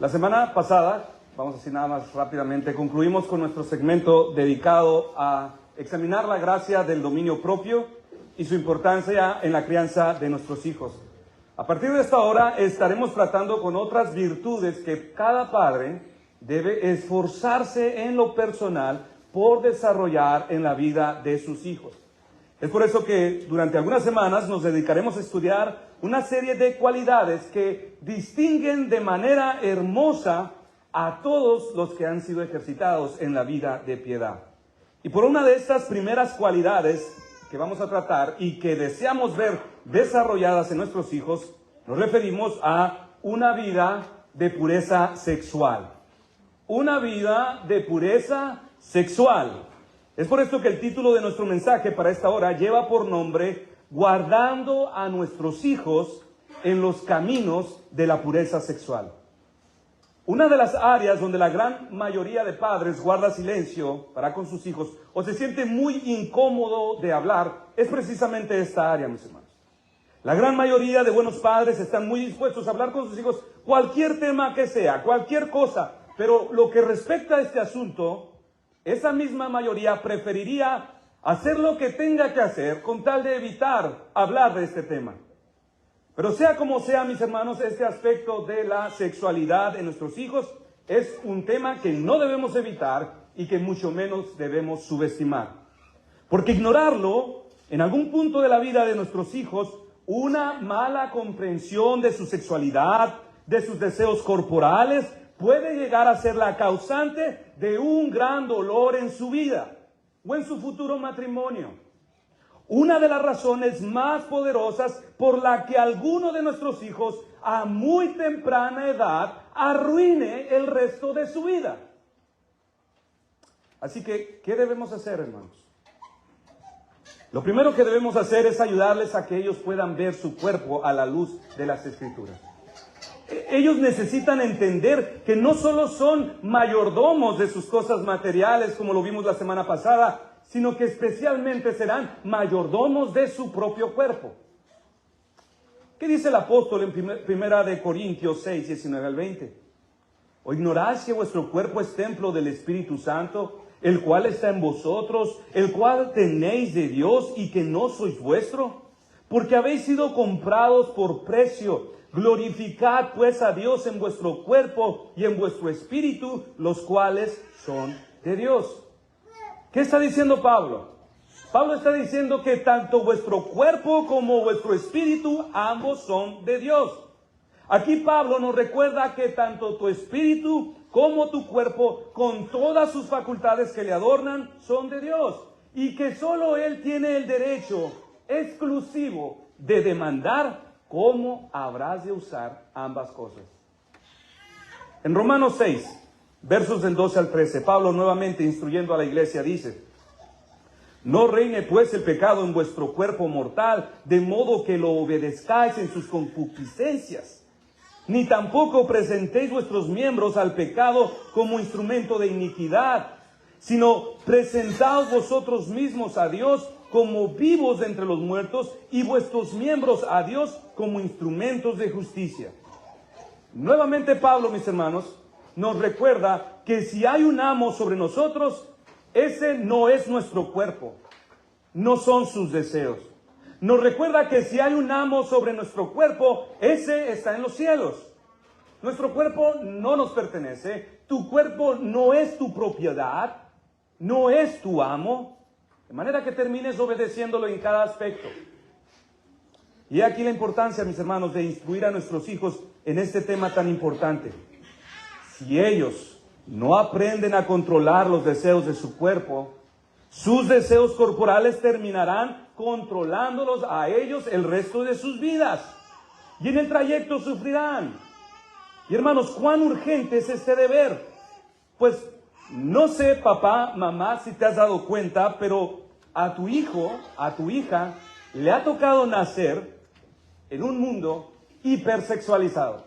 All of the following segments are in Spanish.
La semana pasada, vamos a decir nada más rápidamente, concluimos con nuestro segmento dedicado a examinar la gracia del dominio propio y su importancia en la crianza de nuestros hijos. A partir de esta hora estaremos tratando con otras virtudes que cada padre debe esforzarse en lo personal por desarrollar en la vida de sus hijos. Es por eso que durante algunas semanas nos dedicaremos a estudiar una serie de cualidades que distinguen de manera hermosa a todos los que han sido ejercitados en la vida de piedad. Y por una de estas primeras cualidades que vamos a tratar y que deseamos ver desarrolladas en nuestros hijos, nos referimos a una vida de pureza sexual. Una vida de pureza sexual. Es por esto que el título de nuestro mensaje para esta hora lleva por nombre Guardando a nuestros hijos en los caminos de la pureza sexual. Una de las áreas donde la gran mayoría de padres guarda silencio para con sus hijos o se siente muy incómodo de hablar es precisamente esta área, mis hermanos. La gran mayoría de buenos padres están muy dispuestos a hablar con sus hijos cualquier tema que sea, cualquier cosa, pero lo que respecta a este asunto, esa misma mayoría preferiría hacer lo que tenga que hacer con tal de evitar hablar de este tema. Pero sea como sea, mis hermanos, este aspecto de la sexualidad en nuestros hijos es un tema que no debemos evitar y que mucho menos debemos subestimar. Porque ignorarlo, en algún punto de la vida de nuestros hijos, una mala comprensión de su sexualidad, de sus deseos corporales, puede llegar a ser la causante de un gran dolor en su vida o en su futuro matrimonio. Una de las razones más poderosas por la que alguno de nuestros hijos a muy temprana edad arruine el resto de su vida. Así que, ¿qué debemos hacer, hermanos? Lo primero que debemos hacer es ayudarles a que ellos puedan ver su cuerpo a la luz de las Escrituras. Ellos necesitan entender que no solo son mayordomos de sus cosas materiales, como lo vimos la semana pasada, sino que especialmente serán mayordomos de su propio cuerpo. ¿Qué dice el apóstol en primera de Corintios 6, 19 al 20? ¿O ignoráis que vuestro cuerpo es templo del Espíritu Santo, el cual está en vosotros, el cual tenéis de Dios y que no sois vuestro? Porque habéis sido comprados por precio. Glorificad pues a Dios en vuestro cuerpo y en vuestro espíritu, los cuales son de Dios. ¿Qué está diciendo Pablo? Pablo está diciendo que tanto vuestro cuerpo como vuestro espíritu, ambos son de Dios. Aquí Pablo nos recuerda que tanto tu espíritu como tu cuerpo, con todas sus facultades que le adornan, son de Dios. Y que solo Él tiene el derecho exclusivo de demandar cómo habrás de usar ambas cosas. En Romanos 6, versos del 12 al 13, Pablo nuevamente instruyendo a la iglesia dice: No reine pues el pecado en vuestro cuerpo mortal, de modo que lo obedezcáis en sus concupiscencias. Ni tampoco presentéis vuestros miembros al pecado como instrumento de iniquidad, sino presentaos vosotros mismos a Dios como vivos de entre los muertos y vuestros miembros a Dios como instrumentos de justicia. Nuevamente Pablo, mis hermanos, nos recuerda que si hay un amo sobre nosotros, ese no es nuestro cuerpo, no son sus deseos. Nos recuerda que si hay un amo sobre nuestro cuerpo, ese está en los cielos. Nuestro cuerpo no nos pertenece, tu cuerpo no es tu propiedad, no es tu amo. De manera que termines obedeciéndolo en cada aspecto. Y aquí la importancia, mis hermanos, de instruir a nuestros hijos en este tema tan importante. Si ellos no aprenden a controlar los deseos de su cuerpo, sus deseos corporales terminarán controlándolos a ellos el resto de sus vidas. Y en el trayecto sufrirán. Y hermanos, ¿cuán urgente es este deber? Pues no sé, papá, mamá, si te has dado cuenta, pero a tu hijo, a tu hija, le ha tocado nacer en un mundo hipersexualizado.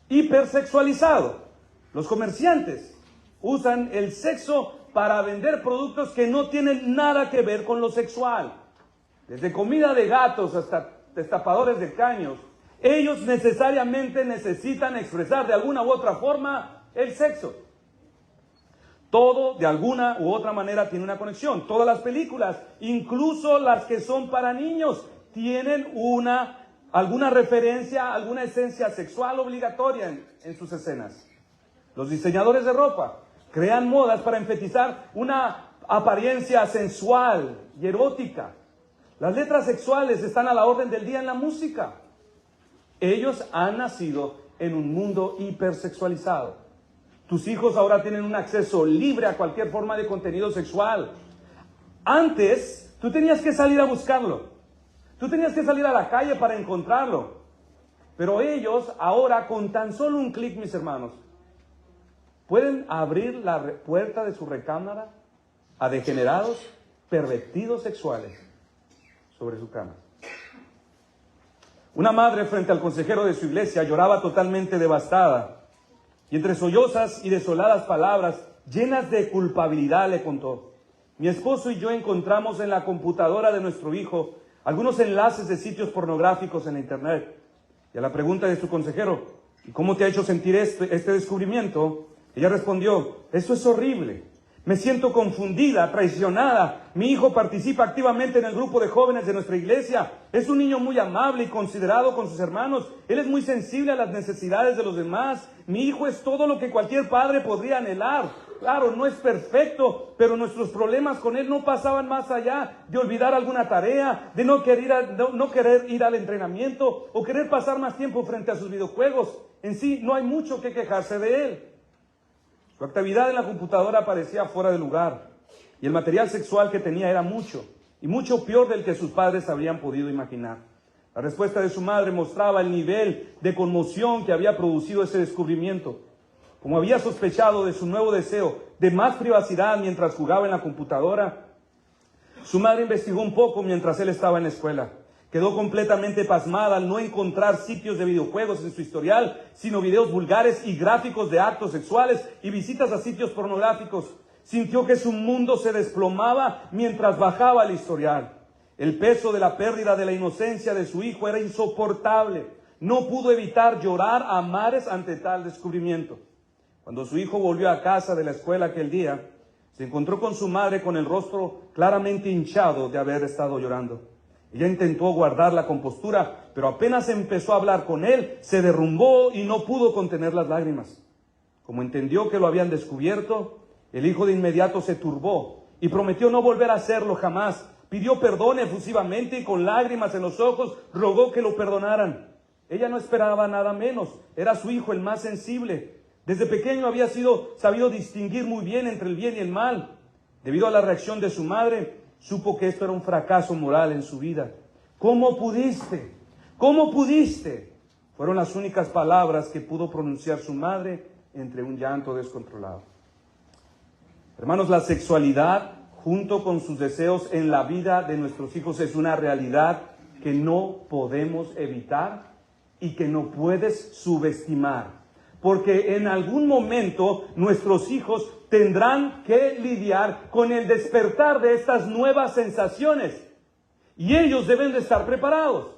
Hipersexualizado. Los comerciantes usan el sexo para vender productos que no tienen nada que ver con lo sexual. Desde comida de gatos hasta destapadores de caños. Ellos necesariamente necesitan expresar de alguna u otra forma el sexo. Todo de alguna u otra manera tiene una conexión. Todas las películas, incluso las que son para niños, tienen alguna referencia, alguna esencia sexual obligatoria en sus escenas. Los diseñadores de ropa crean modas para enfatizar una apariencia sensual y erótica. Las letras sexuales están a la orden del día en la música. Ellos han nacido en un mundo hipersexualizado. Tus hijos ahora tienen un acceso libre a cualquier forma de contenido sexual. Antes, tú tenías que salir a buscarlo. Tú tenías que salir a la calle para encontrarlo. Pero ellos ahora, con tan solo un clic, mis hermanos, pueden abrir la puerta de su recámara a degenerados, pervertidos sexuales sobre su cama. Una madre frente al consejero de su iglesia lloraba totalmente devastada y entre sollozas y desoladas palabras llenas de culpabilidad le contó: mi esposo y yo encontramos en la computadora de nuestro hijo algunos enlaces de sitios pornográficos en la internet. Y a la pregunta de su consejero: ¿y cómo te ha hecho sentir este descubrimiento?, ella respondió: eso es horrible. Me siento confundida, traicionada. Mi hijo participa activamente en el grupo de jóvenes de nuestra iglesia. Es un niño muy amable y considerado con sus hermanos. Él es muy sensible a las necesidades de los demás. Mi hijo es todo lo que cualquier padre podría anhelar. Claro, no es perfecto, pero nuestros problemas con él no pasaban más allá de olvidar alguna tarea, de no querer ir al entrenamiento o querer pasar más tiempo frente a sus videojuegos. En sí, no hay mucho que quejarse de él. Su actividad en la computadora parecía fuera de lugar y el material sexual que tenía era mucho y mucho peor del que sus padres habrían podido imaginar. La respuesta de su madre mostraba el nivel de conmoción que había producido ese descubrimiento. Como había sospechado de su nuevo deseo de más privacidad mientras jugaba en la computadora, su madre investigó un poco mientras él estaba en la escuela. Quedó completamente pasmada al no encontrar sitios de videojuegos en su historial, sino videos vulgares y gráficos de actos sexuales y visitas a sitios pornográficos. Sintió que su mundo se desplomaba mientras bajaba el historial. El peso de la pérdida de la inocencia de su hijo era insoportable. No pudo evitar llorar a mares ante tal descubrimiento. Cuando su hijo volvió a casa de la escuela aquel día, se encontró con su madre con el rostro claramente hinchado de haber estado llorando. Ella intentó guardar la compostura, pero apenas empezó a hablar con él, se derrumbó y no pudo contener las lágrimas. Como entendió que lo habían descubierto, el hijo de inmediato se turbó y prometió no volver a hacerlo jamás. Pidió perdón efusivamente y con lágrimas en los ojos rogó que lo perdonaran. Ella no esperaba nada menos, era su hijo el más sensible. Desde pequeño había sabido distinguir muy bien entre el bien y el mal. Debido a la reacción de su madre, supo que esto era un fracaso moral en su vida. ¿Cómo pudiste? ¿Cómo pudiste? Fueron las únicas palabras que pudo pronunciar su madre entre un llanto descontrolado. Hermanos, la sexualidad, junto con sus deseos en la vida de nuestros hijos, es una realidad que no podemos evitar y que no puedes subestimar. Porque en algún momento nuestros hijos tendrán que lidiar con el despertar de estas nuevas sensaciones. Y ellos deben de estar preparados.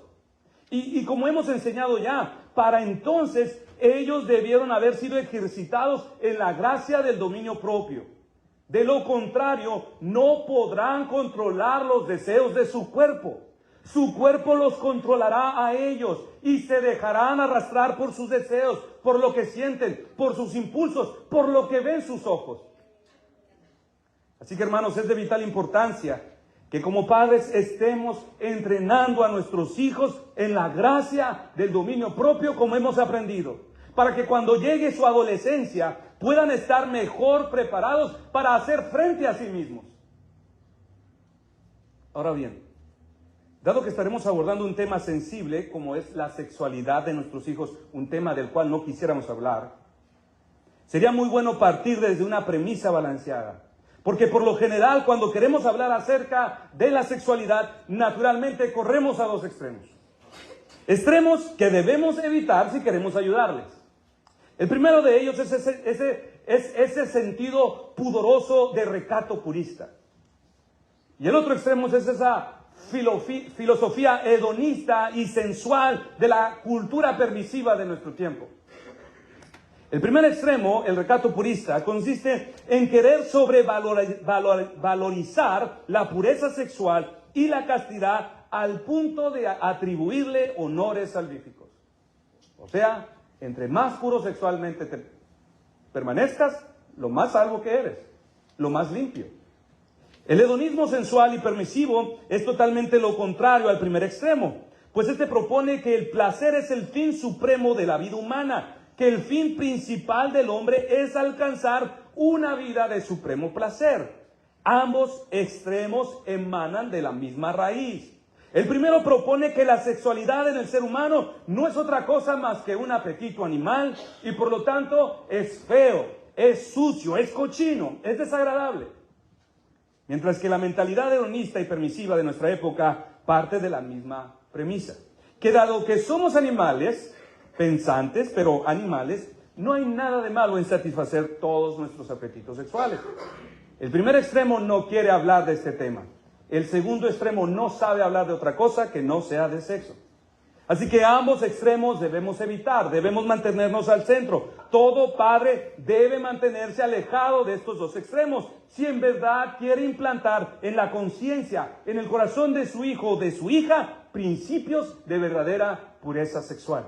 Y como hemos enseñado ya, para entonces ellos debieron haber sido ejercitados en la gracia del dominio propio. De lo contrario, no podrán controlar los deseos de su cuerpo. Su cuerpo los controlará a ellos y se dejarán arrastrar por sus deseos, por lo que sienten, por sus impulsos, por lo que ven sus ojos. Así que, hermanos, es de vital importancia que como padres estemos entrenando a nuestros hijos en la gracia del dominio propio como hemos aprendido, para que cuando llegue su adolescencia puedan estar mejor preparados para hacer frente a sí mismos. Ahora bien, dado que estaremos abordando un tema sensible como es la sexualidad de nuestros hijos, un tema del cual no quisiéramos hablar, sería muy bueno partir desde una premisa balanceada. Porque por lo general, cuando queremos hablar acerca de la sexualidad, naturalmente corremos a dos extremos. Extremos que debemos evitar si queremos ayudarles. El primero de ellos es ese sentido pudoroso de recato purista. Y el otro extremo es esa filosofía hedonista y sensual de la cultura permisiva de nuestro tiempo. El primer extremo, el recato purista, consiste en querer sobrevalorizar la pureza sexual y la castidad al punto de atribuirle honores salvíficos. O sea, entre más puro sexualmente te permanezcas, lo más salvo que eres, lo más limpio. El hedonismo sensual y permisivo es totalmente lo contrario al primer extremo, pues este propone que el placer es el fin supremo de la vida humana, que el fin principal del hombre es alcanzar una vida de supremo placer. Ambos extremos emanan de la misma raíz. El primero propone que la sexualidad en el ser humano no es otra cosa más que un apetito animal y por lo tanto es feo, es sucio, es cochino, es desagradable. Mientras que la mentalidad hedonista y permisiva de nuestra época parte de la misma premisa, que dado que somos animales, pensantes, pero animales, no hay nada de malo en satisfacer todos nuestros apetitos sexuales. El primer extremo no quiere hablar de este tema. El segundo extremo no sabe hablar de otra cosa que no sea de sexo. Así que ambos extremos debemos evitar, debemos mantenernos al centro. Todo padre debe mantenerse alejado de estos dos extremos, si en verdad quiere implantar en la conciencia, en el corazón de su hijo o de su hija, principios de verdadera pureza sexual.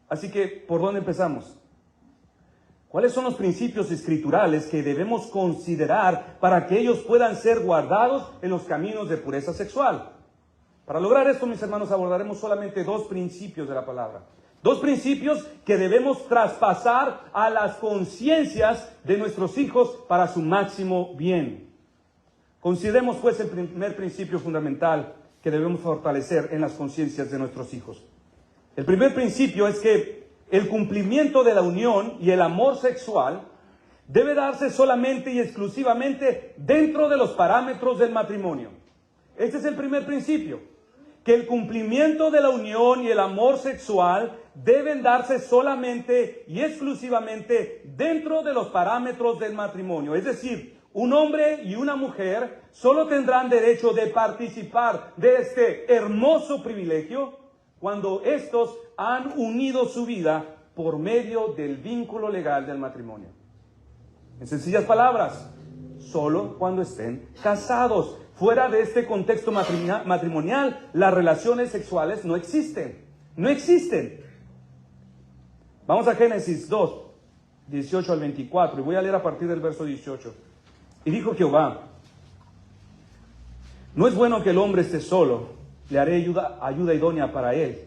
Así que, ¿por dónde empezamos? ¿Cuáles son los principios escriturales que debemos considerar para que ellos puedan ser guardados en los caminos de pureza sexual? Para lograr esto, mis hermanos, abordaremos solamente dos principios de la palabra. Dos principios que debemos traspasar a las conciencias de nuestros hijos para su máximo bien. Consideremos pues el primer principio fundamental que debemos fortalecer en las conciencias de nuestros hijos. El primer principio es que el cumplimiento de la unión y el amor sexual debe darse solamente y exclusivamente dentro de los parámetros del matrimonio. Este es el primer principio, que el cumplimiento de la unión y el amor sexual deben darse solamente y exclusivamente dentro de los parámetros del matrimonio. Es decir, un hombre y una mujer solo tendrán derecho de participar de este hermoso privilegio cuando estos han unido su vida por medio del vínculo legal del matrimonio. En sencillas palabras, solo cuando estén casados. Fuera de este contexto matrimonial, las relaciones sexuales no existen. No existen. Vamos a Génesis 2, 18 al 24, y voy a leer a partir del verso 18. Y dijo Jehová: no es bueno que el hombre esté solo, le haré ayuda idónea para él.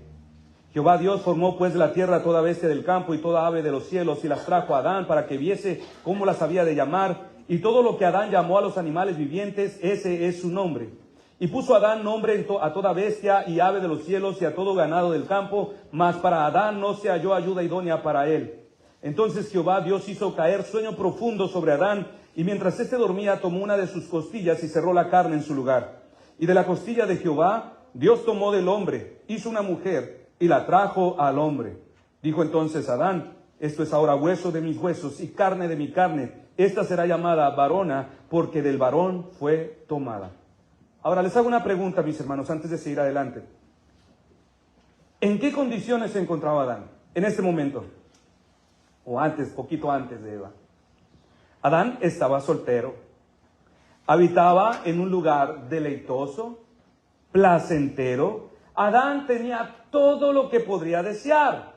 Jehová Dios formó pues de la tierra toda bestia del campo y toda ave de los cielos, y las trajo a Adán para que viese cómo las había de llamar. Y todo lo que Adán llamó a los animales vivientes, ese es su nombre. Y puso Adán nombre a toda bestia y ave de los cielos y a todo ganado del campo, mas para Adán no se halló ayuda idónea para él. Entonces Jehová Dios hizo caer sueño profundo sobre Adán, y mientras éste dormía tomó una de sus costillas y cerró la carne en su lugar. Y de la costilla de Jehová Dios tomó del hombre, hizo una mujer y la trajo al hombre. Dijo entonces Adán: esto es ahora hueso de mis huesos y carne de mi carne. Esta será llamada varona, porque del varón fue tomada. Ahora les hago una pregunta, mis hermanos, antes de seguir adelante. ¿En qué condiciones se encontraba Adán en este momento? O antes, poquito antes de Eva. Adán estaba soltero. Habitaba en un lugar deleitoso, placentero. Adán tenía todo lo que podría desear,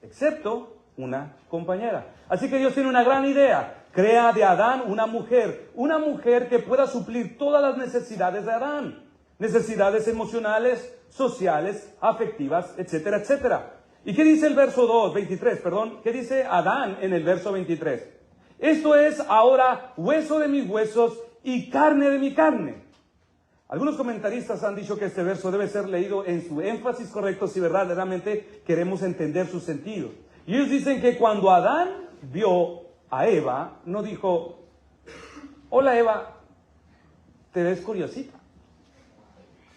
excepto una compañera. Así que Dios tiene una gran idea. Crea de Adán una mujer que pueda suplir todas las necesidades de Adán. Necesidades emocionales, sociales, afectivas, etcétera, etcétera. ¿Y qué dice el verso 23? ¿Qué dice Adán en el verso 23? Esto es ahora hueso de mis huesos y carne de mi carne. Algunos comentaristas han dicho que este verso debe ser leído en su énfasis correcto si verdaderamente queremos entender su sentido. Y ellos dicen que cuando Adán vio a Eva, no dijo: hola Eva, te ves curiosita.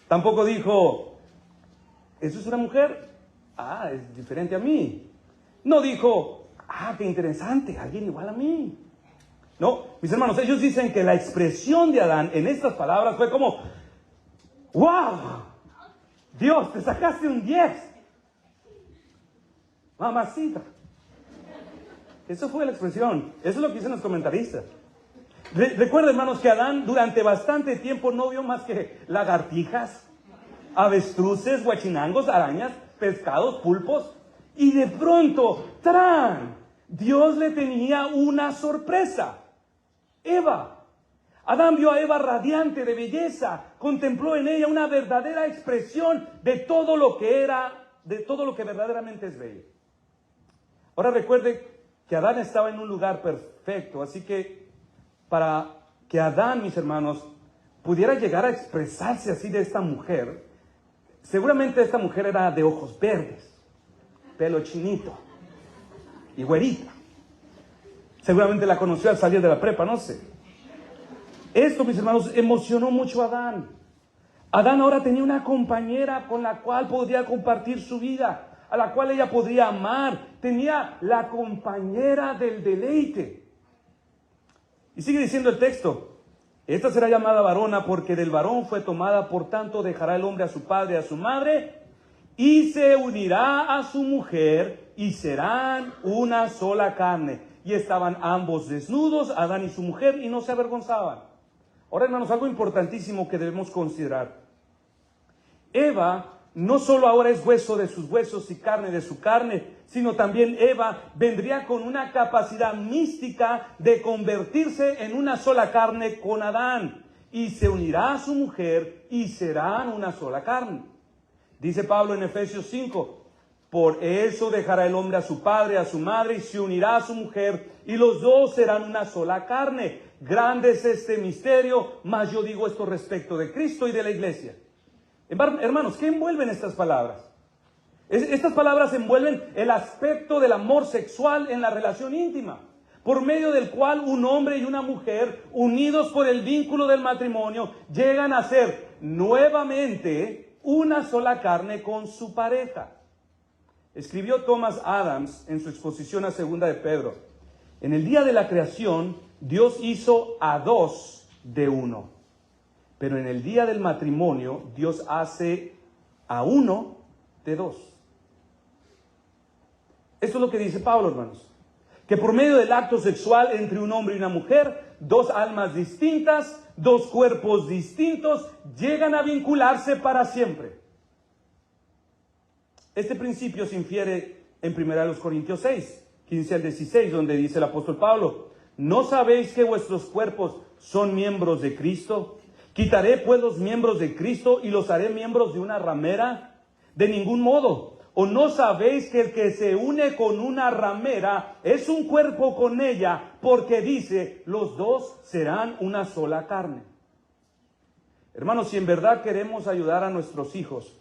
Tampoco dijo: ¿eso es una mujer? Ah, es diferente a mí. No dijo: ah, qué interesante, alguien igual a mí. No, mis hermanos, ellos dicen que la expresión de Adán en estas palabras fue como: ¡Wow! Dios, te sacaste un 10. Mamacita. Eso fue la expresión. Eso es lo que dicen los comentaristas. Recuerden, hermanos, que Adán durante bastante tiempo no vio más que lagartijas, avestruces, guachinangos, arañas, pescados, pulpos. Y de pronto, ¡tran! Dios le tenía una sorpresa. Eva. Adán vio a Eva radiante de belleza, contempló en ella una verdadera expresión de todo lo que era, de todo lo que verdaderamente es bello. Ahora recuerde que Adán estaba en un lugar perfecto, así que para que Adán, mis hermanos, pudiera llegar a expresarse así de esta mujer, seguramente esta mujer era de ojos verdes, pelo chinito y güerita. Seguramente la conoció al salir de la prepa, no sé. Esto, mis hermanos, emocionó mucho a Adán. Adán ahora tenía una compañera con la cual podría compartir su vida, a la cual ella podría amar. Tenía la compañera del deleite. Y sigue diciendo el texto: esta será llamada varona porque del varón fue tomada, por tanto dejará el hombre a su padre y a su madre, y se unirá a su mujer, y serán una sola carne. Y estaban ambos desnudos, Adán y su mujer, y no se avergonzaban. Ahora, hermanos, algo importantísimo que debemos considerar. Eva no solo ahora es hueso de sus huesos y carne de su carne, sino también Eva vendría con una capacidad mística de convertirse en una sola carne con Adán. Y se unirá a su mujer y serán una sola carne. Dice Pablo en Efesios 5, por eso dejará el hombre a su padre, a su madre, y se unirá a su mujer, y los dos serán una sola carne. Grande es este misterio, mas yo digo esto respecto de Cristo y de la iglesia. Hermanos, ¿qué envuelven estas palabras? Estas palabras envuelven el aspecto del amor sexual en la relación íntima, por medio del cual un hombre y una mujer, unidos por el vínculo del matrimonio, llegan a ser nuevamente una sola carne con su pareja. Escribió Thomas Adams en su exposición a Segunda de Pedro: en el día de la creación, Dios hizo a dos de uno. Pero en el día del matrimonio, Dios hace a uno de dos. Esto es lo que dice Pablo, hermanos. Que por medio del acto sexual entre un hombre y una mujer, dos almas distintas, dos cuerpos distintos, llegan a vincularse para siempre. Este principio se infiere en 1 Corintios 6, 15 al 16, donde dice el apóstol Pablo: ¿no sabéis que vuestros cuerpos son miembros de Cristo? ¿Quitaré pues los miembros de Cristo y los haré miembros de una ramera? De ningún modo. ¿O no sabéis que el que se une con una ramera es un cuerpo con ella? Porque dice, los dos serán una sola carne. Hermanos, si en verdad queremos ayudar a nuestros hijos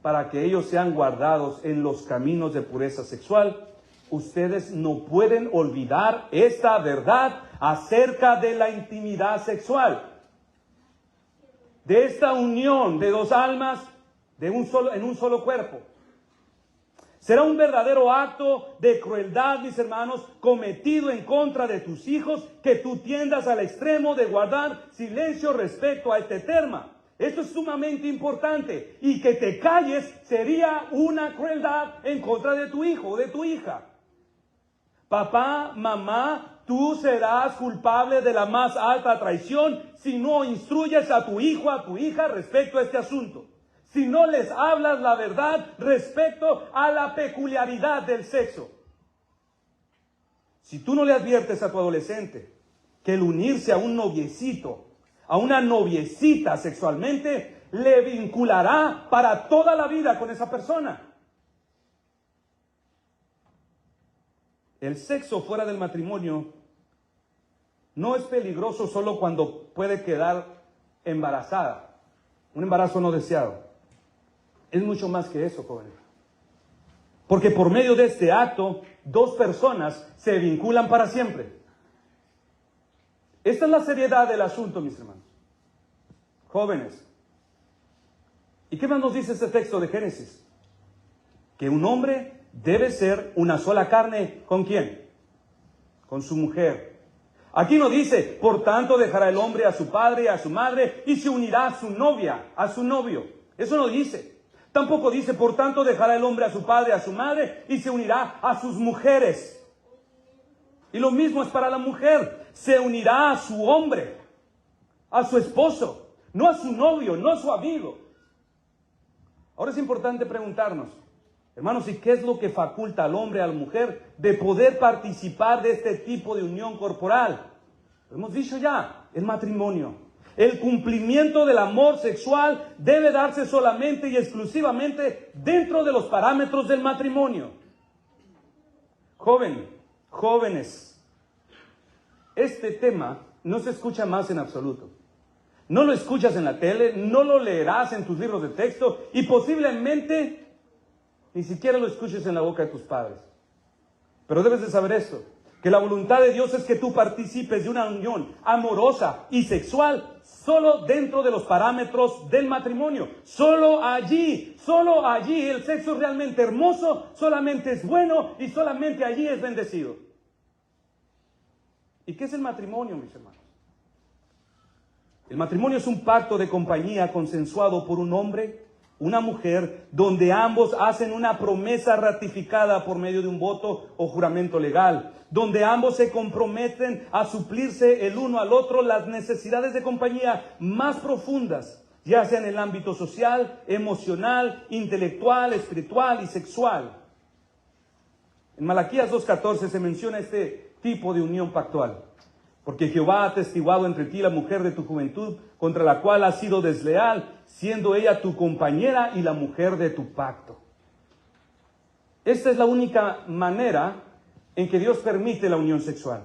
para que ellos sean guardados en los caminos de pureza sexual, ustedes no pueden olvidar esta verdad acerca de la intimidad sexual, de esta unión de dos almas en un solo cuerpo. Será un verdadero acto de crueldad, mis hermanos, cometido en contra de tus hijos, que tú tiendas al extremo de guardar silencio respecto a este tema. Esto es sumamente importante, y que te calles sería una crueldad en contra de tu hijo o de tu hija. Papá, mamá, tú serás culpable de la más alta traición si no instruyes a tu hijo, a tu hija respecto a este asunto. Si no les hablas la verdad respecto a la peculiaridad del sexo. Si tú no le adviertes a tu adolescente que el unirse a un noviecito, a una noviecita sexualmente, le vinculará para toda la vida con esa persona. El sexo fuera del matrimonio no es peligroso solo cuando puede quedar embarazada. Un embarazo no deseado. Es mucho más que eso, jóvenes. Porque por medio de este acto, dos personas se vinculan para siempre. Esta es la seriedad del asunto, mis hermanos. Jóvenes. ¿Y qué más nos dice este texto de Génesis? Que un hombre debe ser una sola carne, ¿con quién? Con su mujer. Aquí no dice, por tanto dejará el hombre a su padre y a su madre y se unirá a su novia, a su novio. Eso no dice. Tampoco dice, por tanto dejará el hombre a su padre y a su madre y se unirá a sus mujeres. Y lo mismo es para la mujer. Se unirá a su hombre, a su esposo, no a su novio, no a su amigo. Ahora es importante preguntarnos, hermanos, ¿y qué es lo que faculta al hombre y a la mujer de poder participar de este tipo de unión corporal? Lo hemos dicho ya, el matrimonio. El cumplimiento del amor sexual debe darse solamente y exclusivamente dentro de los parámetros del matrimonio. Jóvenes, este tema no se escucha más en absoluto. No lo escuchas en la tele, no lo leerás en tus libros de texto y posiblemente ni siquiera lo escuches en la boca de tus padres. Pero debes de saber esto, que la voluntad de Dios es que tú participes de una unión amorosa y sexual solo dentro de los parámetros del matrimonio. Solo allí el sexo es realmente hermoso, solamente es bueno y solamente allí es bendecido. ¿Y qué es el matrimonio, mis hermanos? El matrimonio es un pacto de compañía consensuado por un hombre, una mujer, donde ambos hacen una promesa ratificada por medio de un voto o juramento legal, donde ambos se comprometen a suplirse el uno al otro las necesidades de compañía más profundas, ya sea en el ámbito social, emocional, intelectual, espiritual y sexual. En Malaquías 2:14 se menciona este tipo de unión pactual. Porque Jehová ha atestiguado entre ti la mujer de tu juventud, contra la cual has sido desleal, siendo ella tu compañera y la mujer de tu pacto. Esta es la única manera en que Dios permite la unión sexual.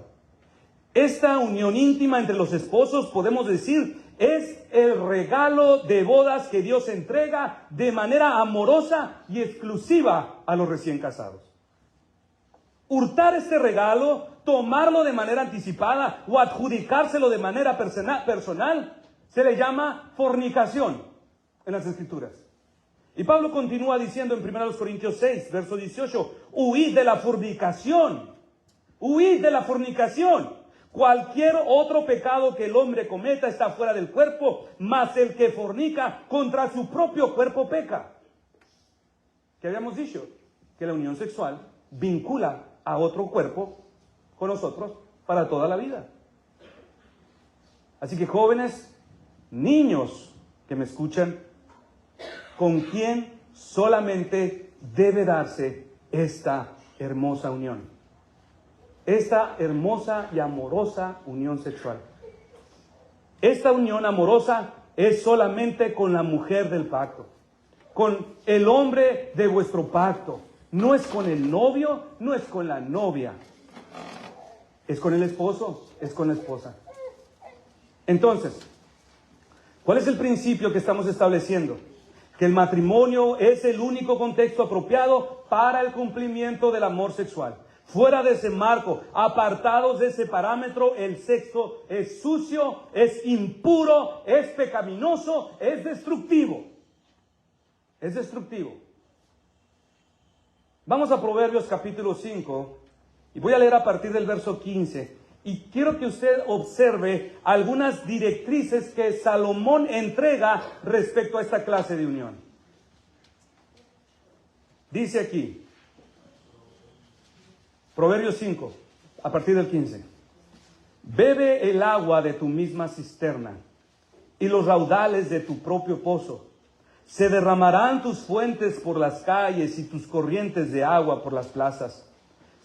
Esta unión íntima entre los esposos, podemos decir, es el regalo de bodas que Dios entrega de manera amorosa y exclusiva a los recién casados. Hurtar este regalo, tomarlo de manera anticipada o adjudicárselo de manera personal, se le llama fornicación en las Escrituras. Y Pablo continúa diciendo en 1 Corintios 6, verso 18, huid de la fornicación, huid de la fornicación. Cualquier otro pecado que el hombre cometa está fuera del cuerpo, mas el que fornica contra su propio cuerpo peca. ¿Qué habíamos dicho? Que la unión sexual vincula a otro cuerpo con nosotros para toda la vida. Así que jóvenes, niños que me escuchan, ¿con quién solamente debe darse esta hermosa unión? Esta hermosa y amorosa unión sexual. Esta unión amorosa es solamente con la mujer del pacto, con el hombre de vuestro pacto. No es con el novio, no es con la novia. Es con el esposo, es con la esposa. Entonces, ¿cuál es el principio que estamos estableciendo? Que el matrimonio es el único contexto apropiado para el cumplimiento del amor sexual. Fuera de ese marco, apartados de ese parámetro, el sexo es sucio, es impuro, es pecaminoso, es destructivo. Es destructivo. Vamos a Proverbios capítulo 5 y voy a leer a partir del verso 15. Y quiero que usted observe algunas directrices que Salomón entrega respecto a esta clase de unión. Dice aquí, Proverbios 5, a partir del 15. Bebe el agua de tu misma cisterna y los raudales de tu propio pozo. Se derramarán tus fuentes por las calles y tus corrientes de agua por las plazas.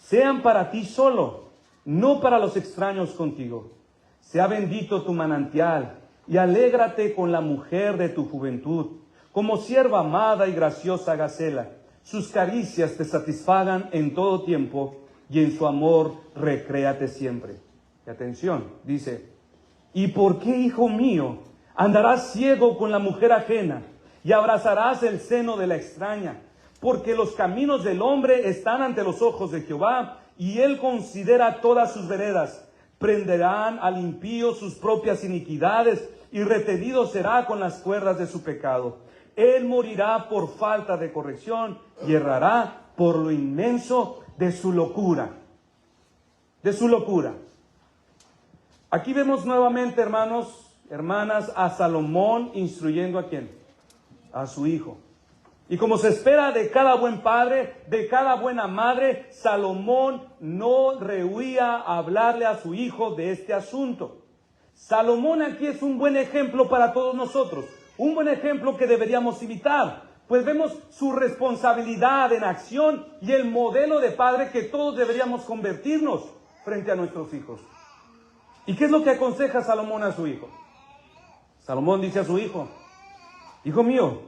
Sean para ti solo, no para los extraños contigo. Sea bendito tu manantial y alégrate con la mujer de tu juventud, como sierva amada y graciosa Gacela. Sus caricias te satisfagan en todo tiempo y en su amor recréate siempre. Y atención, dice, ¿y por qué, hijo mío, andarás ciego con la mujer ajena y abrazarás el seno de la extraña? Porque los caminos del hombre están ante los ojos de Jehová, y él considera todas sus veredas. Prenderán al impío sus propias iniquidades, y retenido será con las cuerdas de su pecado. Él morirá por falta de corrección, y errará por lo inmenso de su locura. De su locura. Aquí vemos nuevamente, hermanos, hermanas, a Salomón instruyendo ¿a quién? A su hijo. Y como se espera de cada buen padre, de cada buena madre, Salomón no rehuía a hablarle a su hijo de este asunto. Salomón aquí es un buen ejemplo para todos nosotros, un buen ejemplo que deberíamos imitar, pues vemos su responsabilidad en acción y el modelo de padre que todos deberíamos convertirnos frente a nuestros hijos. ¿Y qué es lo que aconseja Salomón a su hijo? Salomón dice a su hijo: hijo mío,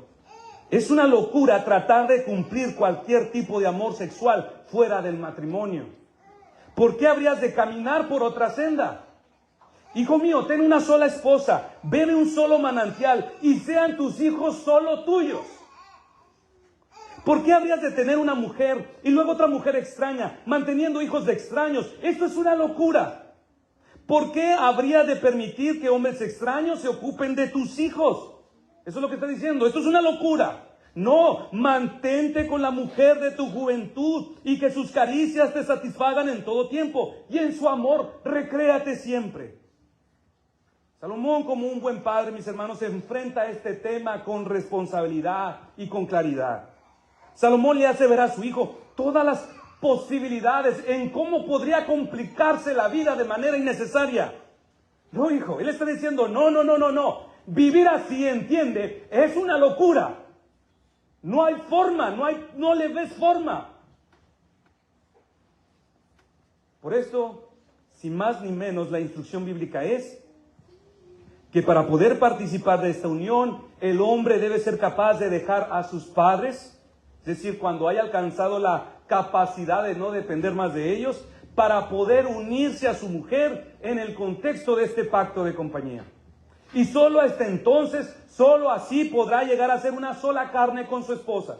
es una locura tratar de cumplir cualquier tipo de amor sexual fuera del matrimonio. ¿Por qué habrías de caminar por otra senda? Hijo mío, ten una sola esposa, bebe un solo manantial y sean tus hijos solo tuyos. ¿Por qué habrías de tener una mujer y luego otra mujer extraña, manteniendo hijos de extraños? Esto es una locura. ¿Por qué habría de permitir que hombres extraños se ocupen de tus hijos? Eso es lo que está diciendo. Esto es una locura. No, mantente con la mujer de tu juventud y que sus caricias te satisfagan en todo tiempo y en su amor recréate siempre. Salomón, como un buen padre, mis hermanos, se enfrenta a este tema con responsabilidad y con claridad. Salomón le hace ver a su hijo todas las posibilidades en cómo podría complicarse la vida de manera innecesaria. No, hijo, él está diciendo, no. Vivir así, entiende, es una locura. No hay forma, no le ves forma. Por esto, sin más ni menos, la instrucción bíblica es que para poder participar de esta unión, el hombre debe ser capaz de dejar a sus padres, es decir, cuando haya alcanzado la capacidad de no depender más de ellos, para poder unirse a su mujer en el contexto de este pacto de compañía. Y solo hasta entonces, solo así podrá llegar a ser una sola carne con su esposa.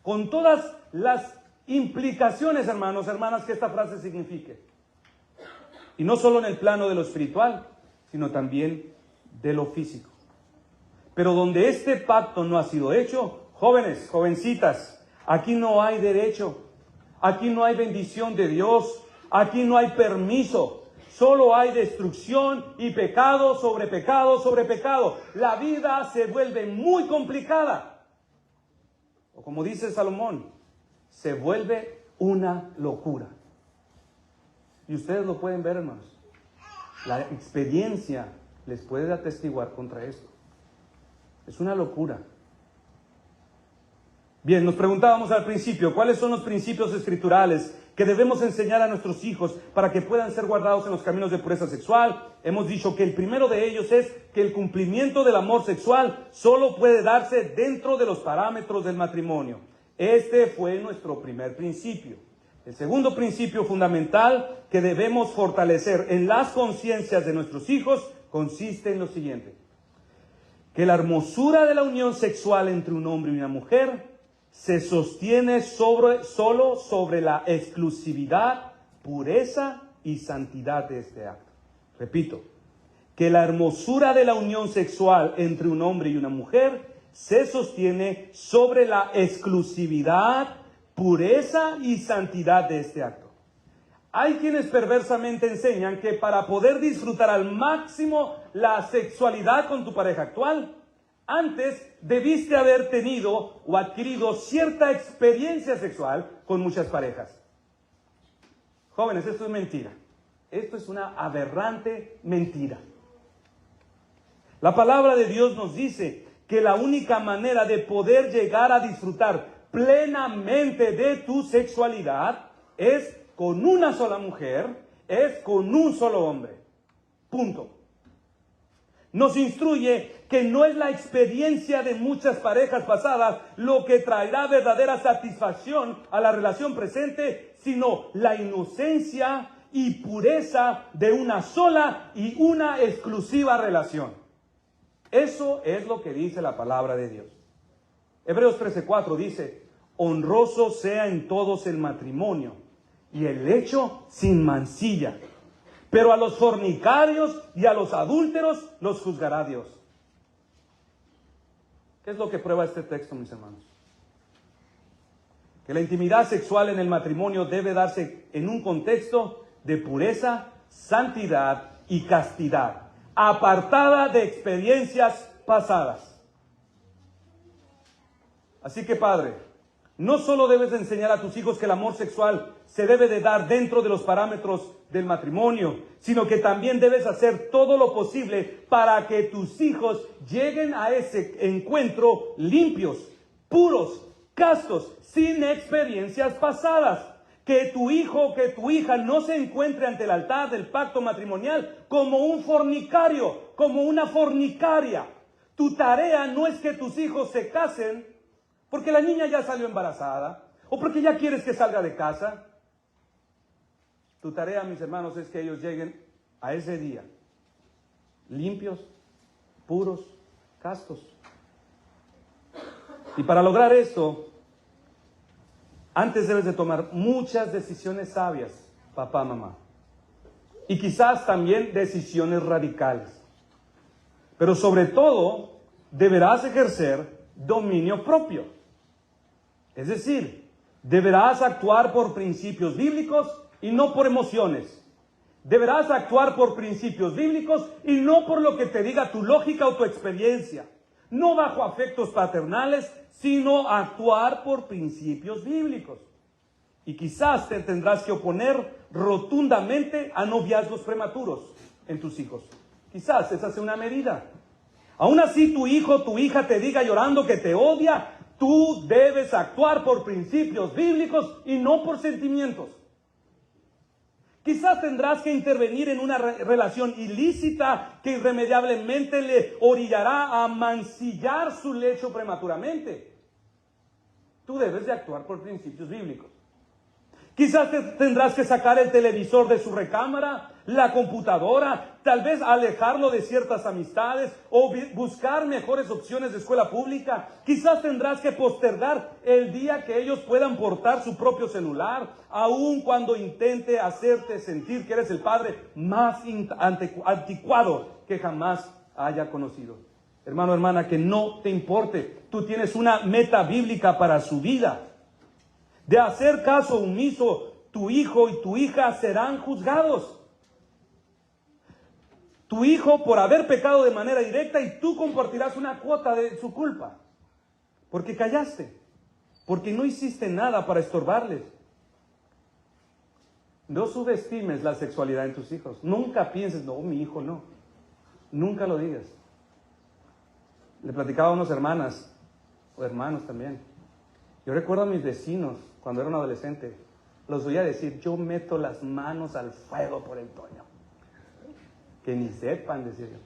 Con todas las implicaciones, hermanos, hermanas, que esta frase signifique. Y no solo en el plano de lo espiritual, sino también de lo físico. Pero donde este pacto no ha sido hecho, jóvenes, jovencitas, aquí no hay derecho, aquí no hay bendición de Dios, aquí no hay permiso. Solo hay destrucción y pecado sobre pecado sobre pecado. La vida se vuelve muy complicada. O como dice Salomón, se vuelve una locura. Y ustedes lo pueden ver, hermanos. La experiencia les puede atestiguar contra esto. Es una locura. Bien, nos preguntábamos al principio, ¿cuáles son los principios escriturales que debemos enseñar a nuestros hijos para que puedan ser guardados en los caminos de pureza sexual? Hemos dicho que el primero de ellos es que el cumplimiento del amor sexual solo puede darse dentro de los parámetros del matrimonio. Este fue nuestro primer principio. El segundo principio fundamental que debemos fortalecer en las conciencias de nuestros hijos consiste en lo siguiente: que la hermosura de la unión sexual entre un hombre y una mujer se sostiene solo sobre la exclusividad, pureza y santidad de este acto. Repito, que la hermosura de la unión sexual entre un hombre y una mujer se sostiene sobre la exclusividad, pureza y santidad de este acto. Hay quienes perversamente enseñan que para poder disfrutar al máximo la sexualidad con tu pareja actual, antes debiste haber tenido o adquirido cierta experiencia sexual con muchas parejas. Jóvenes, esto es mentira. Esto es una aberrante mentira. La palabra de Dios nos dice que la única manera de poder llegar a disfrutar plenamente de tu sexualidad es con una sola mujer, es con un solo hombre. Punto. Nos instruye que no es la experiencia de muchas parejas pasadas lo que traerá verdadera satisfacción a la relación presente, sino la inocencia y pureza de una sola y una exclusiva relación. Eso es lo que dice la palabra de Dios. Hebreos 13:4 dice: honroso sea en todos el matrimonio y el lecho sin mancilla. Pero a los fornicarios y a los adúlteros los juzgará Dios. ¿Qué es lo que prueba este texto, mis hermanos? Que la intimidad sexual en el matrimonio debe darse en un contexto de pureza, santidad y castidad, apartada de experiencias pasadas. Así que, padre, no solo debes de enseñar a tus hijos que el amor sexual se debe de dar dentro de los parámetros del matrimonio, sino que también debes hacer todo lo posible para que tus hijos lleguen a ese encuentro limpios, puros, castos, sin experiencias pasadas. Que tu hijo o que tu hija no se encuentre ante el altar del pacto matrimonial como un fornicario, como una fornicaria. Tu tarea no es que tus hijos se casen porque la niña ya salió embarazada o porque ya quieres que salga de casa. Tu tarea, mis hermanos, es que ellos lleguen a ese día limpios, puros, castos. Y para lograr esto, antes debes de tomar muchas decisiones sabias, papá, mamá. Y quizás también decisiones radicales. Pero sobre todo, deberás ejercer dominio propio. Es decir, deberás actuar por principios bíblicos y no por emociones. Deberás actuar por principios bíblicos y no por lo que te diga tu lógica o tu experiencia. No bajo afectos paternales, sino actuar por principios bíblicos. Y quizás te tendrás que oponer rotundamente a noviazgos prematuros en tus hijos. Quizás esa sea una medida. Aún así tu hijo o tu hija te diga llorando que te odia, tú debes actuar por principios bíblicos y no por sentimientos. Quizás tendrás que intervenir en una relación ilícita que irremediablemente le orillará a mancillar su lecho prematuramente. Tú debes de actuar por principios bíblicos. Quizás tendrás que sacar el televisor de su recámara, la computadora, tal vez alejarlo de ciertas amistades o buscar mejores opciones de escuela pública. Quizás tendrás que postergar el día que ellos puedan portar su propio celular, aun cuando intente hacerte sentir que eres el padre más anticuado que jamás haya conocido. Hermano, hermana, que no te importe. Tú tienes una meta bíblica para su vida. De hacer caso omiso, tu hijo y tu hija serán juzgados. Tu hijo por haber pecado de manera directa y tú compartirás una cuota de su culpa. Porque callaste. Porque no hiciste nada para estorbarles. No subestimes la sexualidad en tus hijos. Nunca pienses, no, mi hijo no. Nunca lo digas. Le platicaba a unas hermanas, o hermanos también. Yo recuerdo a mis vecinos, cuando era un adolescente, los oía decir, yo meto las manos al fuego por el Toño. Que ni sepan, decía yo.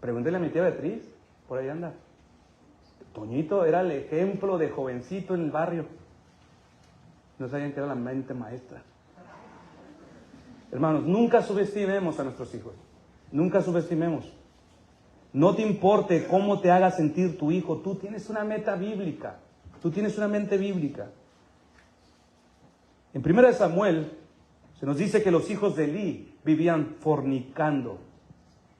Pregúntele a mi tía Beatriz, por ahí anda. Toñito era el ejemplo de jovencito en el barrio. No sabían que era la mente maestra. Hermanos, nunca subestimemos a nuestros hijos. Nunca subestimemos. No te importe cómo te haga sentir tu hijo. Tú tienes una meta bíblica. Tú tienes una mente bíblica. En 1 Samuel se nos dice que los hijos de Elí vivían fornicando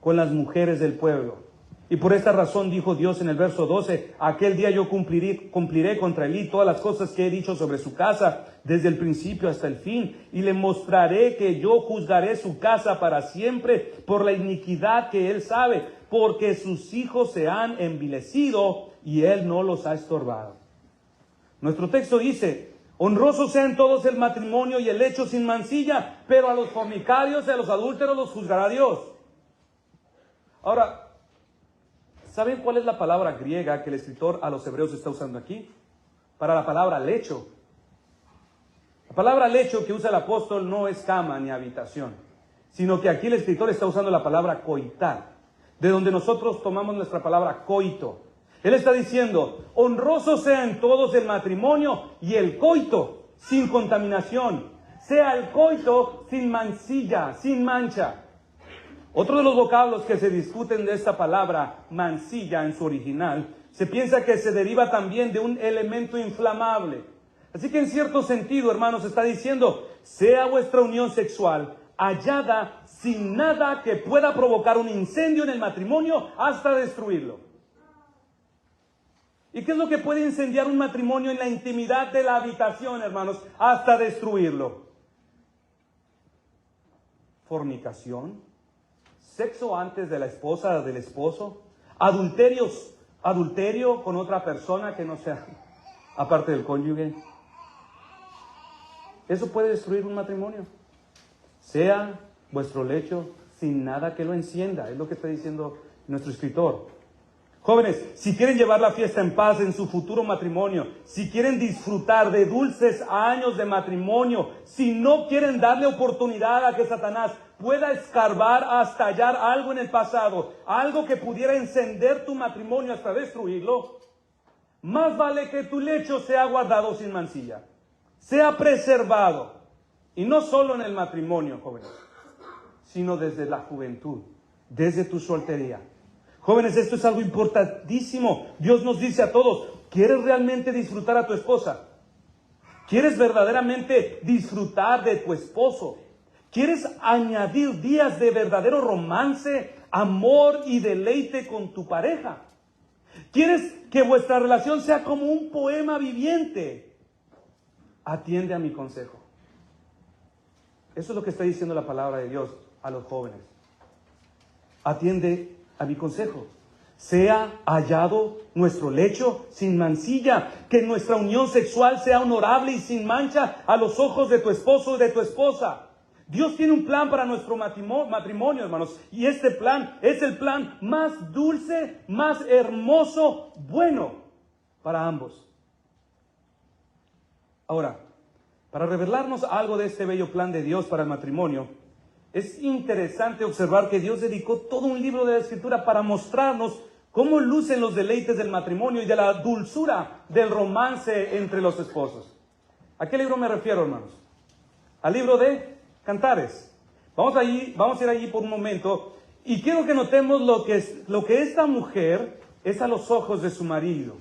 con las mujeres del pueblo. Y por esta razón dijo Dios en el verso 12, aquel día yo cumpliré contra Elí todas las cosas que he dicho sobre su casa, desde el principio hasta el fin, y le mostraré que yo juzgaré su casa para siempre por la iniquidad que él sabe, porque sus hijos se han envilecido y él no los ha estorbado. Nuestro texto dice, honrosos sean todos el matrimonio y el lecho sin mancilla, pero a los fornicarios y a los adúlteros los juzgará Dios. Ahora, ¿saben cuál es la palabra griega que el escritor a los hebreos está usando aquí? Para la palabra lecho. La palabra lecho que usa el apóstol no es cama ni habitación, sino que aquí el escritor está usando la palabra coitar, de donde nosotros tomamos nuestra palabra coito. Él está diciendo, honrosos sean todos el matrimonio y el coito sin contaminación, sea el coito sin mancilla, sin mancha. Otro de los vocablos que se discuten de esta palabra mancilla en su original, se piensa que se deriva también de un elemento inflamable. Así que en cierto sentido, hermanos, está diciendo, sea vuestra unión sexual hallada sin nada que pueda provocar un incendio en el matrimonio hasta destruirlo. ¿Y qué es lo que puede incendiar un matrimonio en la intimidad de la habitación, hermanos, hasta destruirlo? fornicación, sexo antes de la esposa o del esposo, adulterio con otra persona que no sea aparte del cónyuge. Eso puede destruir un matrimonio. Sea vuestro lecho sin nada que lo encienda, es lo que está diciendo nuestro escritor. Jóvenes, si quieren llevar la fiesta en paz en su futuro matrimonio, si quieren disfrutar de dulces años de matrimonio, si no quieren darle oportunidad a que Satanás pueda escarbar hasta hallar algo en el pasado, algo que pudiera encender tu matrimonio hasta destruirlo, más vale que tu lecho sea guardado sin mancilla, sea preservado, y no solo en el matrimonio, jóvenes, sino desde la juventud, desde tu soltería. Jóvenes, esto es algo importantísimo. Dios nos dice a todos, ¿quieres realmente disfrutar a tu esposa? ¿Quieres verdaderamente disfrutar de tu esposo? ¿Quieres añadir días de verdadero romance, amor y deleite con tu pareja? ¿Quieres que vuestra relación sea como un poema viviente? Atiende a mi consejo. Eso es lo que está diciendo la palabra de Dios a los jóvenes. Atiende a mi consejo. Sea hallado nuestro lecho sin mancilla, que nuestra unión sexual sea honorable y sin mancha a los ojos de tu esposo y de tu esposa. Dios tiene un plan para nuestro matrimonio, hermanos, y este plan es el plan más dulce, más hermoso, bueno para ambos. Ahora, para revelarnos algo de este bello plan de Dios para el matrimonio, es interesante observar que Dios dedicó todo un libro de la Escritura para mostrarnos cómo lucen los deleites del matrimonio y de la dulzura del romance entre los esposos. ¿A qué libro me refiero, hermanos? Al libro de Cantares. Vamos a ir allí por un momento y quiero que notemos lo que esta mujer es a los ojos de su marido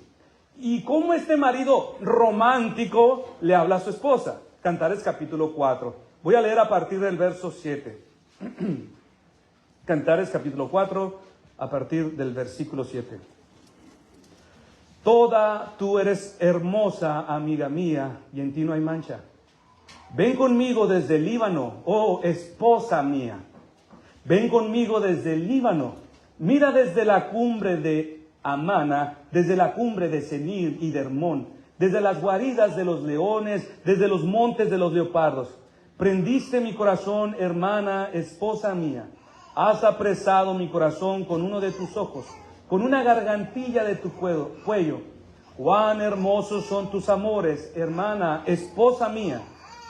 y cómo este marido romántico le habla a su esposa. Cantares capítulo 4. Voy a leer a partir del verso 7. Cantares capítulo 4, a partir del versículo 7. Toda tú eres hermosa, amiga mía, y en ti no hay mancha. Ven conmigo desde el Líbano, oh esposa mía. Ven conmigo desde el Líbano. Mira desde la cumbre de Amana, desde la cumbre de Senir y de Hermón, desde las guaridas de los leones, desde los montes de los leopardos. Prendiste mi corazón, hermana, esposa mía. Has apresado mi corazón con uno de tus ojos, con una gargantilla de tu cuello. Cuán hermosos son tus amores, hermana, esposa mía.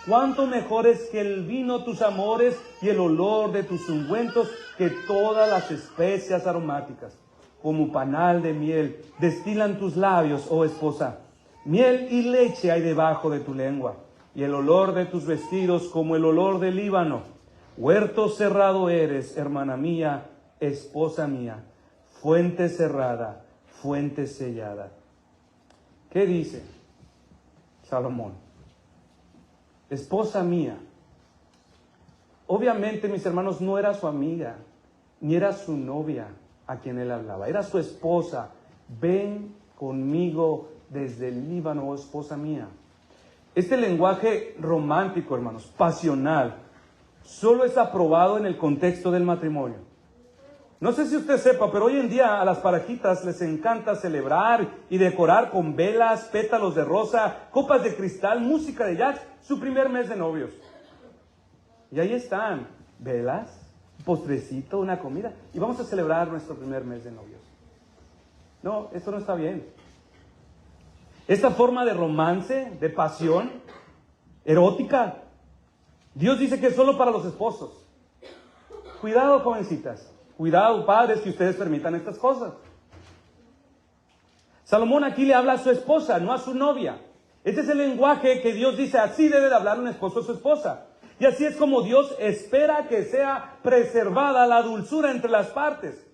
Cuánto mejores que el vino tus amores y el olor de tus ungüentos que todas las especias aromáticas. Como panal de miel destilan tus labios, oh esposa. Miel y leche hay debajo de tu lengua. Y el olor de tus vestidos como el olor del Líbano. Huerto cerrado eres, hermana mía, esposa mía. Fuente cerrada, fuente sellada. ¿Qué dice Salomón? Esposa mía. Obviamente, mis hermanos, no era su amiga, ni era su novia a quien él hablaba. Era su esposa. Ven conmigo desde el Líbano, oh esposa mía. Este lenguaje romántico, hermanos, pasional, solo es aprobado en el contexto del matrimonio. No sé si usted sepa, pero hoy en día a las parejitas les encanta celebrar y decorar con velas, pétalos de rosa, copas de cristal, música de jazz, su primer mes de novios. Y ahí están, velas, postrecito, una comida, y vamos a celebrar nuestro primer mes de novios. No, esto no está bien. Esta forma de romance, de pasión, erótica, Dios dice que es solo para los esposos. Cuidado, jovencitas. Cuidado, padres, que ustedes permitan estas cosas. Salomón aquí le habla a su esposa, no a su novia. Este es el lenguaje que Dios dice, así debe de hablar un esposo a su esposa. Y así es como Dios espera que sea preservada la dulzura entre las partes,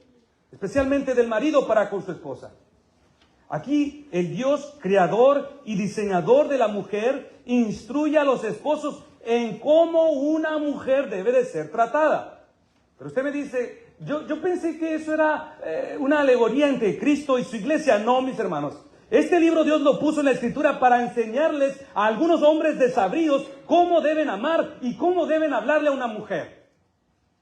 especialmente del marido para con su esposa. Aquí el Dios creador y diseñador de la mujer instruye a los esposos en cómo una mujer debe de ser tratada. Pero usted me dice, yo pensé que eso era una alegoría entre Cristo y su iglesia. No, mis hermanos. Este libro Dios lo puso en la Escritura para enseñarles a algunos hombres desabridos cómo deben amar y cómo deben hablarle a una mujer.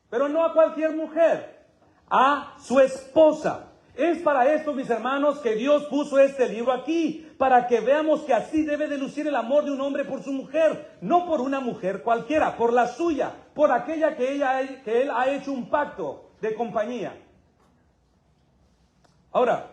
pero no a cualquier mujer, a su esposa. Es para esto, mis hermanos, que Dios puso este libro aquí, para que veamos que así debe de lucir el amor de un hombre por su mujer, no por una mujer cualquiera, por la suya, por aquella que él ha hecho un pacto de compañía. Ahora,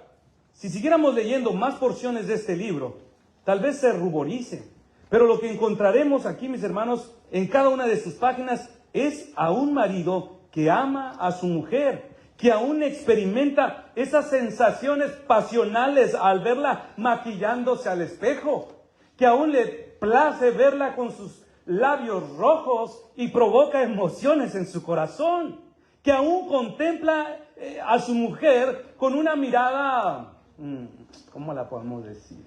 si siguiéramos leyendo más porciones de este libro, tal vez se ruborice, pero lo que encontraremos aquí, mis hermanos, en cada una de sus páginas, es a un marido que ama a su mujer, que aún experimenta esas sensaciones pasionales al verla maquillándose al espejo, que aún le place verla con sus labios rojos y provoca emociones en su corazón, que aún contempla a su mujer con una mirada, ¿cómo la podemos decir?,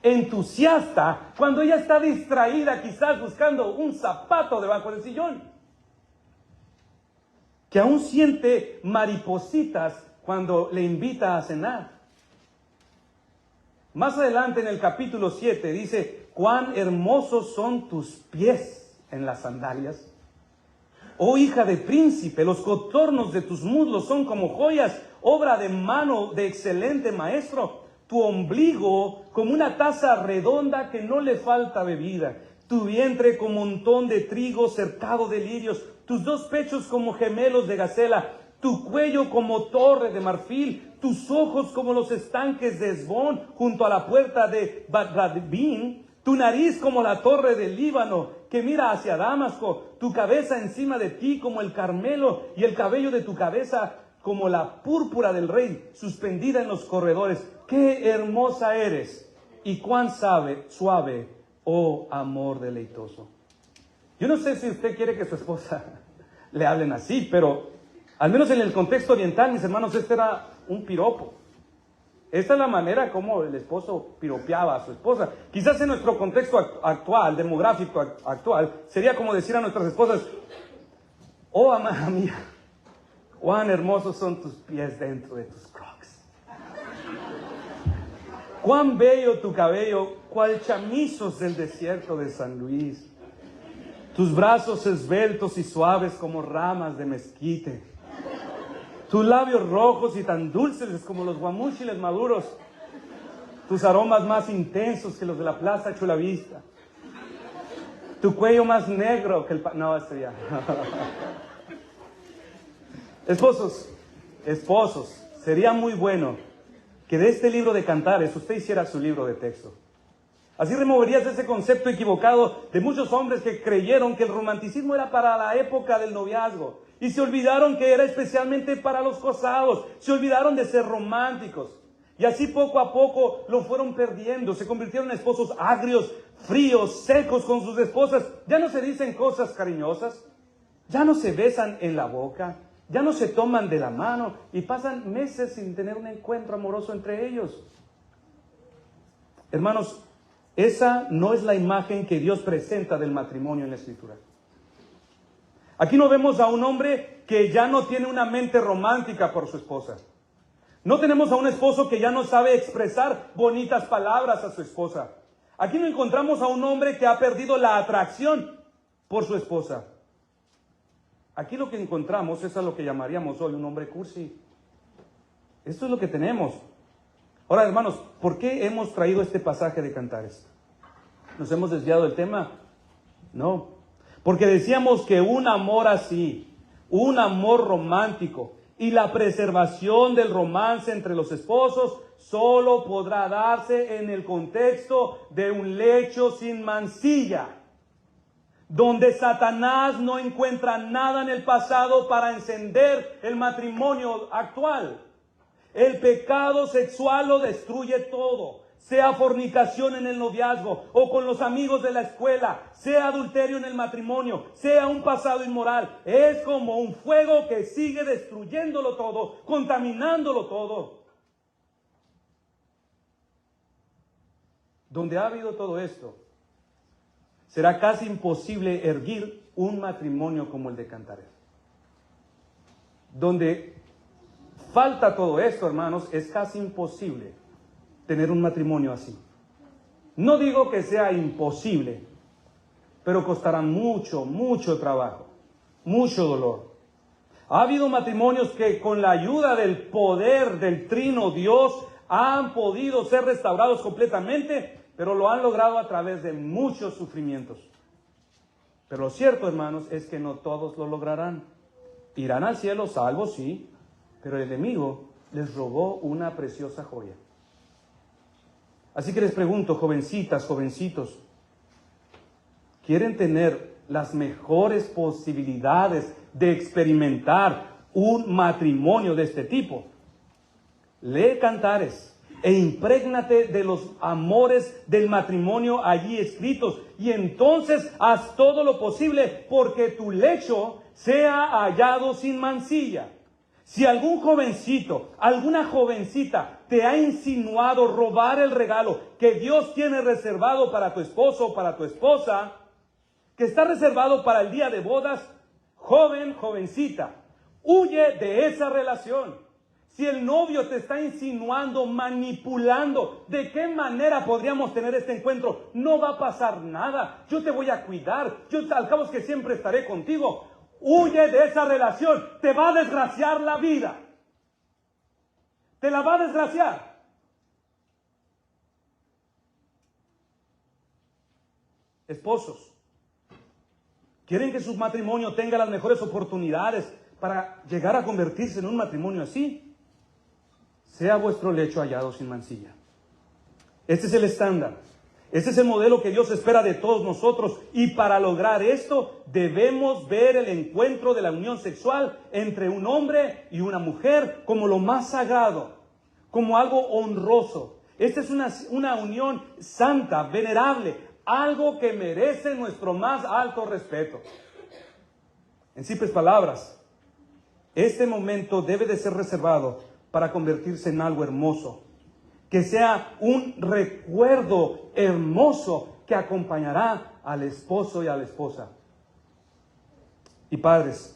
entusiasta, cuando ella está distraída, quizás buscando un zapato debajo del sillón, que aún siente maripositas cuando le invita a cenar. Más adelante en el capítulo 7 dice: cuán hermosos son tus pies en las sandalias. Oh hija de príncipe, los contornos de tus muslos son como joyas, obra de mano de excelente maestro. Tu ombligo como una taza redonda que no le falta bebida. Tu vientre como montón de trigo cercado de lirios. Tus dos pechos como gemelos de gacela. Tu cuello como torre de marfil. Tus ojos como los estanques de Esbón junto a la puerta de Badradbín. Tu nariz como la torre del Líbano que mira hacia Damasco. Tu cabeza encima de ti como el Carmelo y el cabello de tu cabeza como la púrpura del rey suspendida en los corredores. ¡Qué hermosa eres! Y cuán suave, oh amor deleitoso. Yo no sé si usted quiere que su esposa le hablen así, pero al menos en el contexto oriental, mis hermanos, este era un piropo. Esta es la manera como el esposo piropeaba a su esposa. Quizás en nuestro contexto actual, demográfico actual, sería como decir a nuestras esposas: oh amada mía, cuán hermosos son tus pies dentro de tus Crocs. Cuán bello tu cabello, cual chamizos del desierto de San Luis. Tus brazos esbeltos y suaves como ramas de mezquite. Tus labios rojos y tan dulces como los guamúchiles maduros. Tus aromas más intensos que los de la Plaza Chulavista. Tu cuello más negro que el... No, esto ya. Esposos, sería muy bueno que de este libro de Cantares usted hiciera su libro de texto. Así removerías ese concepto equivocado de muchos hombres que creyeron que el romanticismo era para la época del noviazgo y se olvidaron que era especialmente para los casados. Se olvidaron de ser románticos y así poco a poco lo fueron perdiendo. Se convirtieron en esposos agrios, fríos, secos con sus esposas. Ya no se dicen cosas cariñosas, ya no se besan en la boca, ya no se toman de la mano y pasan meses sin tener un encuentro amoroso entre ellos. Hermanos, esa no es la imagen que Dios presenta del matrimonio en la Escritura. Aquí no vemos a un hombre que ya no tiene una mente romántica por su esposa. No tenemos a un esposo que ya no sabe expresar bonitas palabras a su esposa. Aquí no encontramos a un hombre que ha perdido la atracción por su esposa. Aquí lo que encontramos es a lo que llamaríamos hoy un hombre cursi. Esto es lo que tenemos. Ahora, hermanos, ¿por qué hemos traído este pasaje de Cantares? ¿Nos hemos desviado del tema? No. Porque decíamos que un amor así, un amor romántico y la preservación del romance entre los esposos solo podrá darse en el contexto de un lecho sin mancilla, donde Satanás no encuentra nada en el pasado para encender el matrimonio actual. El pecado sexual lo destruye todo, sea fornicación en el noviazgo o con los amigos de la escuela, sea adulterio en el matrimonio, sea un pasado inmoral. Es como un fuego que sigue destruyéndolo todo, contaminándolo todo. Donde ha habido todo esto, será casi imposible erguir un matrimonio como el de Cantares. Donde falta todo esto, hermanos, es casi imposible tener un matrimonio así. No digo que sea imposible, pero costará mucho, mucho trabajo, mucho dolor. Ha habido matrimonios que con la ayuda del poder del Trino Dios han podido ser restaurados completamente, pero lo han logrado a través de muchos sufrimientos. Pero lo cierto, hermanos, es que no todos lo lograrán. Irán al cielo salvos, sí, pero el enemigo les robó una preciosa joya. Así que les pregunto, jovencitas, jovencitos, ¿quieren tener las mejores posibilidades de experimentar un matrimonio de este tipo? Lee Cantares e imprégnate de los amores del matrimonio allí escritos, y entonces haz todo lo posible porque tu lecho sea hallado sin mancilla. Si algún jovencito, alguna jovencita te ha insinuado robar el regalo que Dios tiene reservado para tu esposo o para tu esposa, que está reservado para el día de bodas, joven, jovencita, huye de esa relación. Si el novio te está insinuando, manipulando, ¿de qué manera podríamos tener este encuentro? No va a pasar nada, yo te voy a cuidar, yo al cabo es que siempre estaré contigo. Huye de esa relación, te va a desgraciar la vida. Te la va a desgraciar. Esposos, ¿quieren que su matrimonio tenga las mejores oportunidades para llegar a convertirse en un matrimonio así? Sea vuestro lecho hallado sin mancilla. Este es el estándar. Este es el modelo que Dios espera de todos nosotros, y para lograr esto debemos ver el encuentro de la unión sexual entre un hombre y una mujer como lo más sagrado, como algo honroso. Esta es una unión santa, venerable, algo que merece nuestro más alto respeto. En simples palabras, este momento debe de ser reservado para convertirse en algo hermoso, que sea un recuerdo hermoso que acompañará al esposo y a la esposa. Y padres,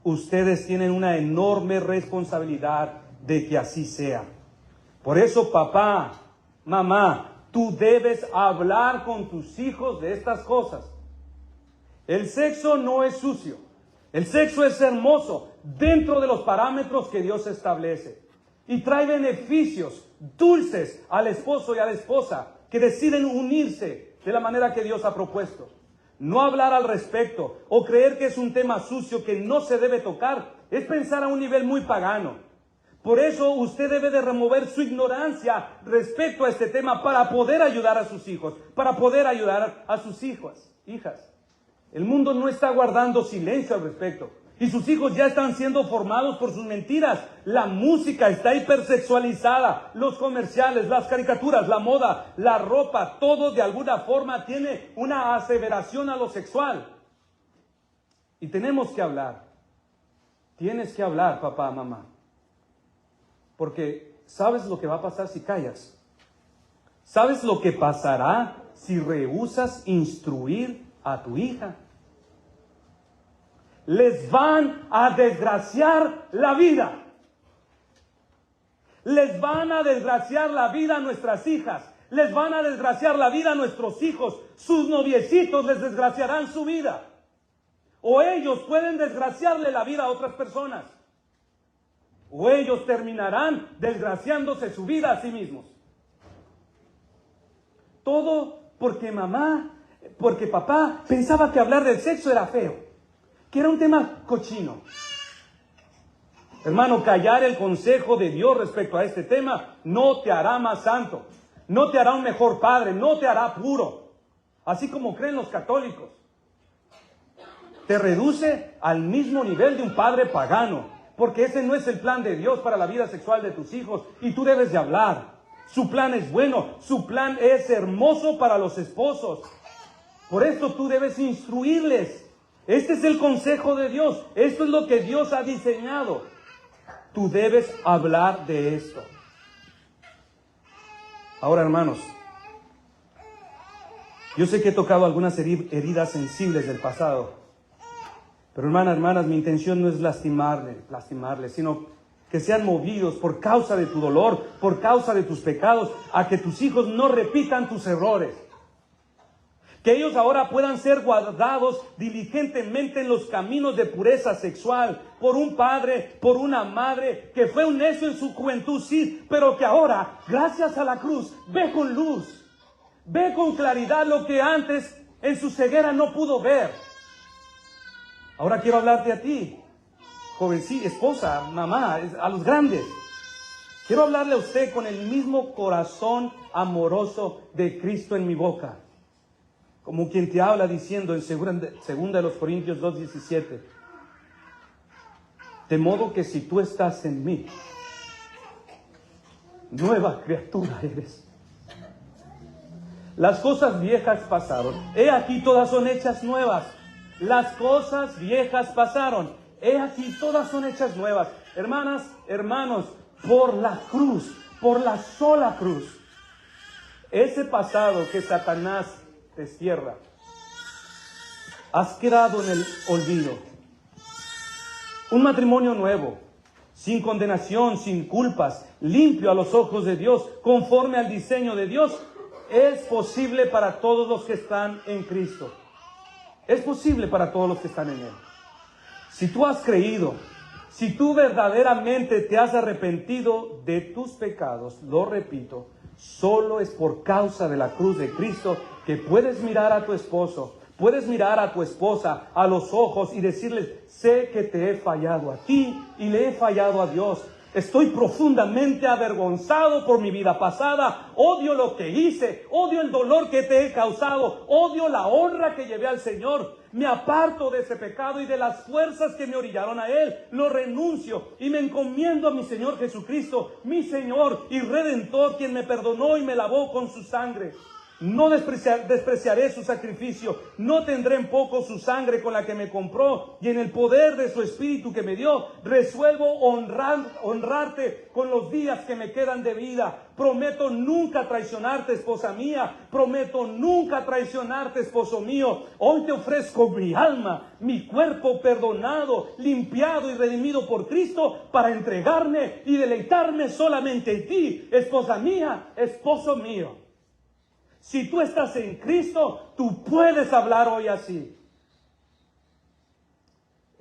ustedes tienen una enorme responsabilidad de que así sea. Por eso, papá, mamá, tú debes hablar con tus hijos de estas cosas. El sexo no es sucio. El sexo es hermoso dentro de los parámetros que Dios establece. Y trae beneficios dulces al esposo y a la esposa que deciden unirse de la manera que Dios ha propuesto. No hablar al respecto o creer que es un tema sucio que no se debe tocar es pensar a un nivel muy pagano. Por eso usted debe de remover su ignorancia respecto a este tema para poder ayudar a sus hijos, para poder ayudar a sus hijas. El mundo no está guardando silencio al respecto. Y sus hijos ya están siendo formados por sus mentiras. La música está hipersexualizada. Los comerciales, las caricaturas, la moda, la ropa, todo de alguna forma tiene una aseveración a lo sexual. Y tenemos que hablar. Tienes que hablar, papá, mamá. Porque ¿sabes lo que va a pasar si callas? ¿Sabes lo que pasará si rehusas instruir a tu hija? Les van a desgraciar la vida. Les van a desgraciar la vida a nuestras hijas. Les van a desgraciar la vida a nuestros hijos. Sus noviecitos les desgraciarán su vida. O ellos pueden desgraciarle la vida a otras personas. O ellos terminarán desgraciándose su vida a sí mismos. Todo porque papá pensaba que hablar del sexo era feo, que era un tema cochino. Hermano, callar el consejo de Dios respecto a este tema no te hará más santo, no te hará un mejor padre, no te hará puro, así como creen los católicos. Te reduce al mismo nivel de un padre pagano, porque ese no es el plan de Dios para la vida sexual de tus hijos, y tú debes de hablar. Su plan es bueno, su plan es hermoso para los esposos. Por esto tú debes instruirles. Este es el consejo de Dios. Esto es lo que Dios ha diseñado. Tú debes hablar de esto. Ahora, hermanos, yo sé que he tocado algunas heridas sensibles del pasado. Pero hermanas, mi intención no es lastimarles, sino que sean movidos por causa de tu dolor, por causa de tus pecados, a que tus hijos no repitan tus errores. Que ellos ahora puedan ser guardados diligentemente en los caminos de pureza sexual por un padre, por una madre que fue un necio en su juventud, sí, pero que ahora, gracias a la cruz, ve con luz, ve con claridad lo que antes en su ceguera no pudo ver. Ahora quiero hablarte a ti, jovencita, esposa, mamá, a los grandes. Quiero hablarle a usted con el mismo corazón amoroso de Cristo en mi boca. Como quien te habla diciendo en segunda de los Corintios 2:17. De modo que si tú estás en mí, nueva criatura eres. Las cosas viejas pasaron. He aquí todas son hechas nuevas. Las cosas viejas pasaron. He aquí todas son hechas nuevas. Hermanas, hermanos, por la cruz, por la sola cruz. Ese pasado que Satanás destierra, has quedado en el olvido. Un matrimonio nuevo, sin condenación, sin culpas, limpio a los ojos de Dios, conforme al diseño de Dios, es posible para todos los que están en Cristo. Es posible para todos los que están en Él. Si tú has creído, si tú verdaderamente te has arrepentido de tus pecados, lo repito, solo es por causa de la cruz de Cristo que puedes mirar a tu esposo, puedes mirar a tu esposa a los ojos y decirles: sé que te he fallado a ti y le he fallado a Dios. Estoy profundamente avergonzado por mi vida pasada. Odio lo que hice, odio el dolor que te he causado, odio la honra que llevé al Señor. Me aparto de ese pecado y de las fuerzas que me orillaron a Él. Lo renuncio y me encomiendo a mi Señor Jesucristo, mi Señor y Redentor, quien me perdonó y me lavó con su sangre. No despreciaré su sacrificio, no tendré en poco su sangre con la que me compró, y en el poder de su espíritu que me dio, resuelvo honrarte con los días que me quedan de vida. Prometo nunca traicionarte, esposa mía, prometo nunca traicionarte, esposo mío. Hoy te ofrezco mi alma, mi cuerpo perdonado, limpiado y redimido por Cristo, para entregarme y deleitarme solamente en ti, esposa mía, esposo mío. Si tú estás en Cristo, tú puedes hablar hoy así.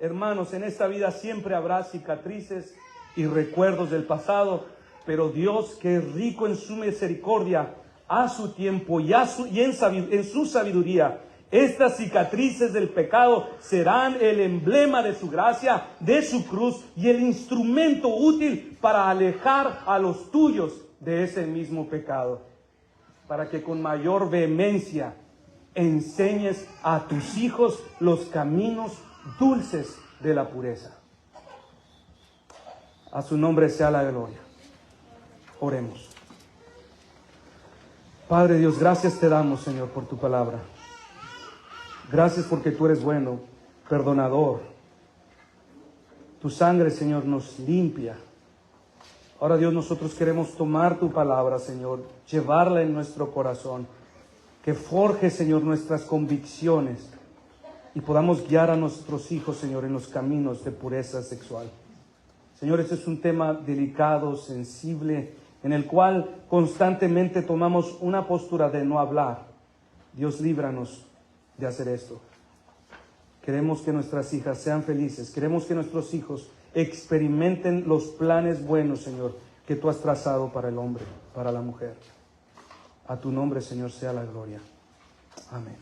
Hermanos, en esta vida siempre habrá cicatrices y recuerdos del pasado, pero Dios, que es rico en su misericordia, a su tiempo y en su sabiduría, estas cicatrices del pecado serán el emblema de su gracia, de su cruz, y el instrumento útil para alejar a los tuyos de ese mismo pecado, para que con mayor vehemencia enseñes a tus hijos los caminos dulces de la pureza. A su nombre sea la gloria. Oremos. Padre Dios, gracias te damos, Señor, por tu palabra. Gracias porque tú eres bueno, perdonador. Tu sangre, Señor, nos limpia. Ahora, Dios, nosotros queremos tomar tu palabra, Señor, llevarla en nuestro corazón, que forje, Señor, nuestras convicciones y podamos guiar a nuestros hijos, Señor, en los caminos de pureza sexual. Señor, este es un tema delicado, sensible, en el cual constantemente tomamos una postura de no hablar. Dios, líbranos de hacer esto. Queremos que nuestras hijas sean felices, queremos que nuestros hijos experimenten los planes buenos, Señor, que tú has trazado para el hombre, para la mujer. A tu nombre, Señor, sea la gloria. Amén.